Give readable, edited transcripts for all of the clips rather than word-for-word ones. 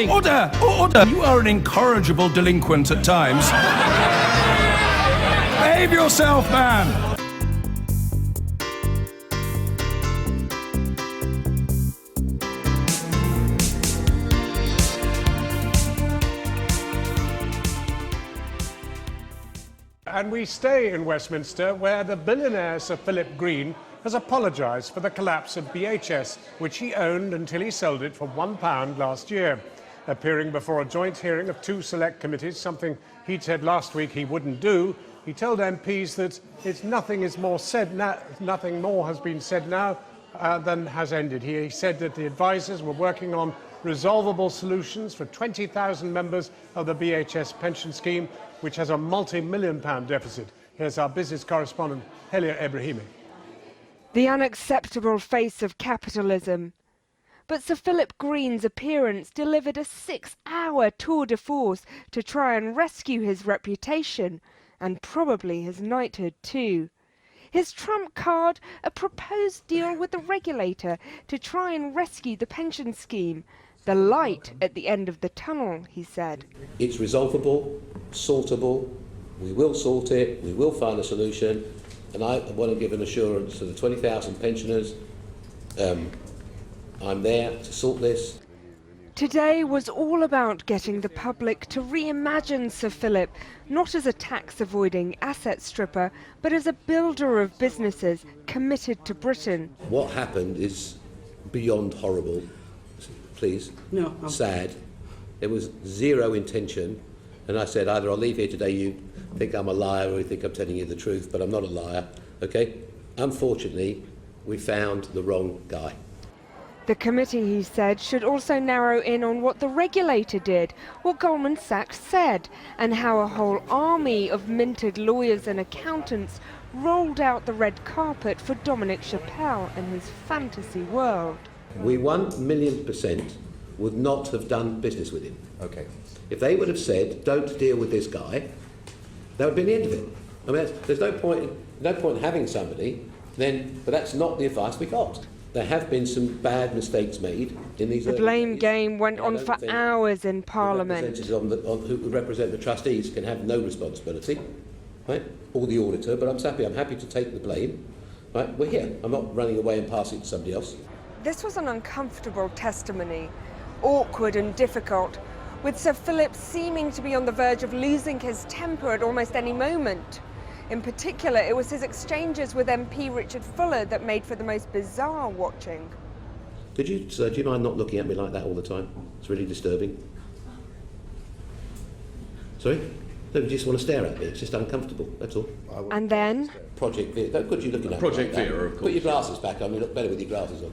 Order! Order! You are an incorrigible delinquent at times. Behave yourself, man! And we stay in Westminster, where the billionaire Sir Philip Green has apologised for the collapse of BHS, which he owned until he sold it for £1 last year. Appearing before a joint hearing of two select committees, something he'd said last week he wouldn't do, he told MPs that nothing more has been said now than has ended. He said that the advisers were working on resolvable solutions for 20,000 members of the BHS pension scheme, which has a multi-million-pound deficit. Here's our business correspondent, Helia Ebrahimi. The unacceptable face of capitalism. But Sir Philip Green's appearance delivered a 6-hour tour de force to try and rescue his reputation, and probably his knighthood too. His trump card, a proposed deal with the regulator to try and rescue the pension scheme. The light at the end of the tunnel, he said. It's resolvable, sortable, we will sort it, we will find a solution, and I want to give an assurance to the 20,000 pensioners, I'm there to sort this. Today was all about getting the public to reimagine Sir Philip, not as a tax-avoiding asset stripper, but as a builder of businesses committed to Britain. What happened is beyond horrible, please, sad. There was zero intention, and I said either I'll leave here today, you think I'm a liar or you think I'm telling you the truth, but I'm not a liar, okay? Unfortunately, we found the wrong guy. The committee, he said, should also narrow in on what the regulator did, what Goldman Sachs said, and how a whole army of minted lawyers and accountants rolled out the red carpet for Dominic Chappelle and his fantasy world. We 1,000,000% would not have done business with him. Okay. If they would have said, don't deal with this guy, that would have been the end of it. I mean, there's no point in having somebody, but that's not the advice we got. There have been some bad mistakes made in these. The blame game went on for hours in Parliament. Who represent the trustees can have no responsibility, right? Or the auditor, but I'm happy to take the blame. Right? We're here. I'm not running away and passing it to somebody else. This was an uncomfortable testimony, awkward and difficult, with Sir Philip seeming to be on the verge of losing his temper at almost any moment. In particular, it was his exchanges with MP Richard Fuller that made for the most bizarre watching. Do you mind not looking at me like that all the time? It's really disturbing. Sorry? No, you just want to stare at me. It's just uncomfortable, that's all. And then? Project Vera. Good you looking at Project me like Vera, of course. Put your glasses back on. You look better with your glasses on.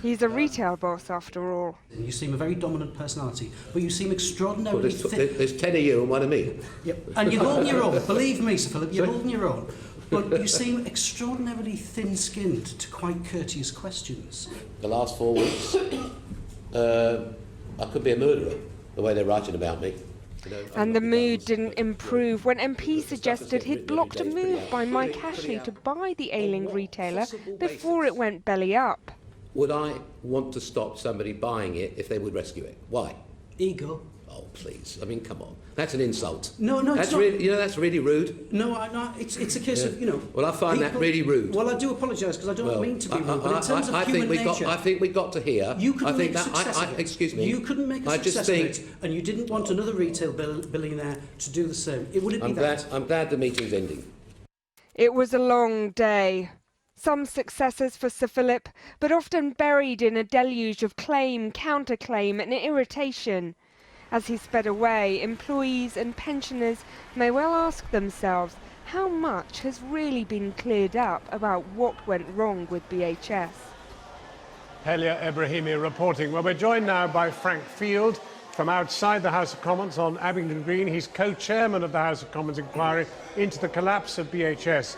He's a retail boss, after all. You seem a very dominant personality, but you seem extraordinarily there's 10 of you and 1 of me. Yep. And you're holding your own. Believe me, Sir Philip, you're holding your own. But you seem extraordinarily thin-skinned to quite courteous questions. The last 4 weeks, I could be a murderer, the way they're writing about me. And the mood didn't improve when MP suggested he'd blocked a move by Mike Ashley to buy the ailing retailer before it went belly up. Would I want to stop somebody buying it if they would rescue it? Why? Ego. Oh, please. I mean, come on. That's an insult. No, that's it's not. Really, that's really rude. No, it's a case of, Well, I find that really rude. Well, I do apologise because I don't mean to be rude, but in terms of human nature... I think we got to hear... You couldn't make a success of it. Excuse me. You couldn't make a success of it, and you didn't want another retail billionaire to do the same. Would it be that? I'm glad the meeting's ending. It was a long day. Some successes for Sir Philip, but often buried in a deluge of claim, counterclaim and irritation. As he sped away, employees and pensioners may well ask themselves how much has really been cleared up about what went wrong with BHS. Helia Ebrahimi reporting. Well, we're joined now by Frank Field from outside the House of Commons on Abingdon Green. He's co-chairman of the House of Commons inquiry into the collapse of BHS.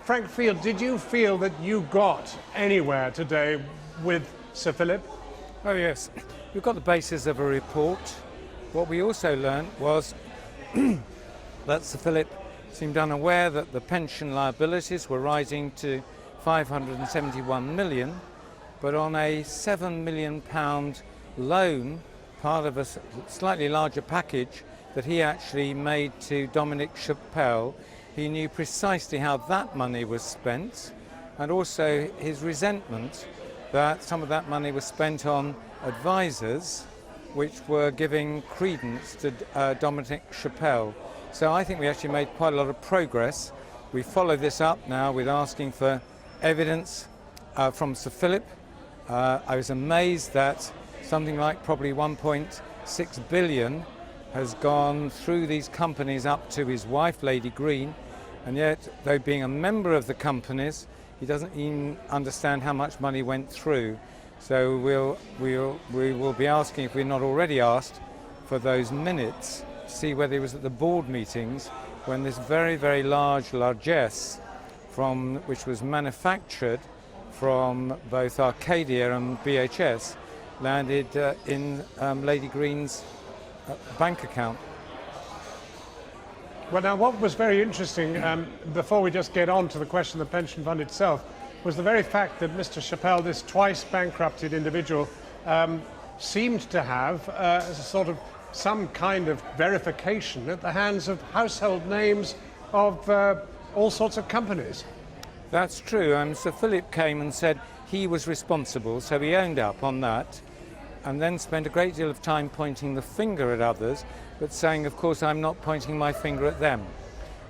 Frank Field, did you feel that you got anywhere today with Sir Philip? Oh yes, we've got the basis of a report. What we also learned was that Sir Philip seemed unaware that the pension liabilities were rising to 571 million, but on a £7 million loan part of a slightly larger package that he actually made to Dominic Chappelle. He knew precisely how that money was spent, and also his resentment that some of that money was spent on advisors which were giving credence to Dominic Chappelle. So I think we actually made quite a lot of progress. We follow this up now with asking for evidence from Sir Philip. I was amazed that something like probably 1.6 billion has gone through these companies up to his wife, Lady Green, and yet, though being a member of the companies, he doesn't even understand how much money went through. So we will be asking, if we're not already asked, for those minutes to see whether he was at the board meetings when this very, very large largesse, which was manufactured from both Arcadia and BHS, landed in Lady Green's bank account. Well, now, what was very interesting, before we just get on to the question of the pension fund itself, was the very fact that Mr. Chappelle, this twice bankrupted individual, seemed to have some kind of verification at the hands of household names of all sorts of companies. That's true. Sir Philip came and said he was responsible, so he owned up on that, and then spent a great deal of time pointing the finger at others, but saying, of course, I'm not pointing my finger at them.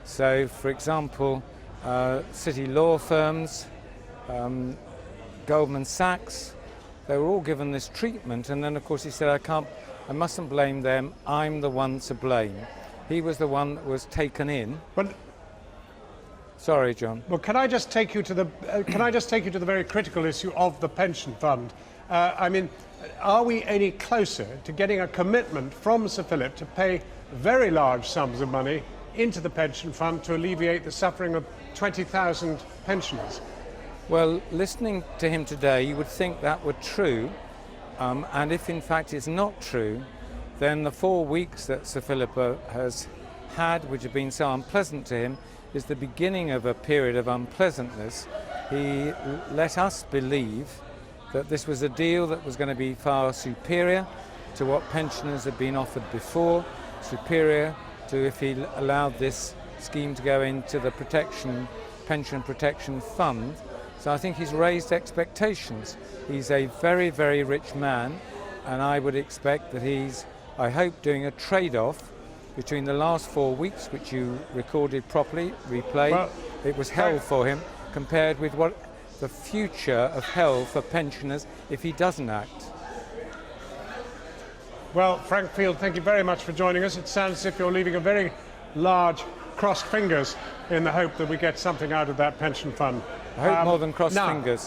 So, for example, city law firms, Goldman Sachs, they were all given this treatment, and then, of course, he said, I mustn't blame them, I'm the one to blame. He was the one that was taken in. But sorry, John. Well, can I just take you to the very critical issue of the pension fund? I mean, are we any closer to getting a commitment from Sir Philip to pay very large sums of money into the pension fund to alleviate the suffering of 20,000 pensioners? Well, listening to him today, you would think that were true, and if in fact it's not true, then the 4 weeks that Sir Philip has had, which have been so unpleasant to him, is the beginning of a period of unpleasantness. He let us believe that this was a deal that was going to be far superior to what pensioners had been offered before, superior to if he allowed this scheme to go into the pension protection fund. So I think he's raised expectations. He's a very, very rich man, and I would expect that he's, I hope, doing a trade-off between the last 4 weeks, which you recorded properly, replayed. Well, it was hell for him, compared with what the future of hell for pensioners if he doesn't act. Well, Frank Field, thank you very much for joining us. It sounds as if you're leaving a very large crossed fingers in the hope that we get something out of that pension fund. I hope more than crossed fingers.